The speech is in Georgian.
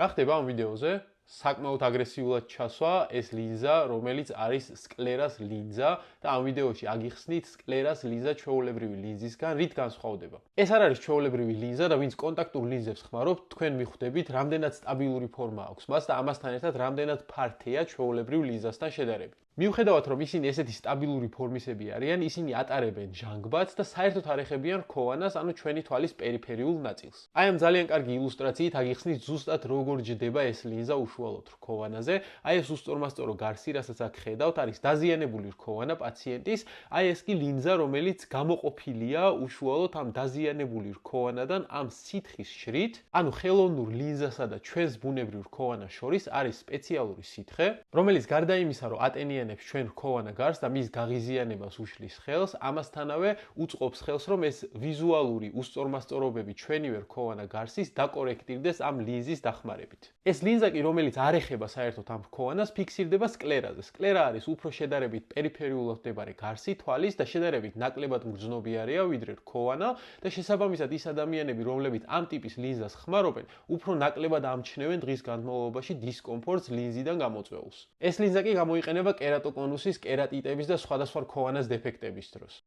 რა ხდება ამ ვიდეოზე? საკმაოდ აგრესიულად ჩასვა ეს ლინზა, რომელიც არის სკლერას ლინზა და ამ ვიდეოში აგიხსნით სკლერას ლინზა ჩვეულებრივი ლინზისგან რით განსხვავდება. ეს არ არის ჩვეულებრივი ლინზა და ვინც კონტაქტურ ლინზებს ხმარობთ, თქვენ მიხვდებით, რამდენად სტაბილური ფორმა აქვს მას და ამასთან ერთად რამდენად ფართეა ჩვეულებრივ ლინზასთან შედარებით. მიუხედავად რომ ისინი ესეთი სტაბილური ფორმისები არიან, ისინი ატარებენ ჟანგბადს და საერთოდ არ ეხებიან რქოვანას, ანუ ჩვენი თვალის პერიფერიულ ნაწილს. აი ამ ძალიან კარგი ილუსტრაციით აგიხსნით ზუსტად როგორ ჯდება ეს ლინზა უშუალოდ რქოვანაზე. აი ეს უსწორმასწორო გარსი, რასაც აქ ხედავთ, არის დაზიანებული რქოვანა პაციენტის. აი ეს კი ლინზა, რომელიც გამოყოფილია უშუალოდ ამ დაზიანებული რქოვანადან ამ სითხის შრით. ანუ ხელოვნურ ლინზასა და ჩვენს ბუნებრივ რქოვანას შორის არის სპეციალური სითხე, რომელიც გარდა იმისა, რომ ატენია ჩვენ რქოვანა გარს და მის გაღიზიანებას უშლის ხელს, ამასთანავე უწყობს ხელს, რომ ეს ვიზუალური უსწორმასწორობები ჩვენივე რქოვანა გარსის დაკორექტირდეს ამ ლინზის დახმარებით. ეს ლინზა კი, რომელიც არ ეხება საერთოდ ამ რქოვანას, ფიქსირდება სკლერაზე. სკლერა არის უფრო შედარებით პერიფერიულად მდებარე გარსი თვალის და შედარებით ნაკლებად მგრძნობიარეა ვიდრე რქოვანა და შესაბამისად ის ადამიანები, რომლებიც ამ ტიპის ლინზას ხმარობენ, უფრო ნაკლებად ამჩნევენ დღის განმავლობაში დისკომფორტს ლინზიდან გამოწვეულს. ეს ლინზა კი გამოიყენება კერატოკონუსის, კერატიტების და სხვადასხვა რქოვანას დეფექტების დროს.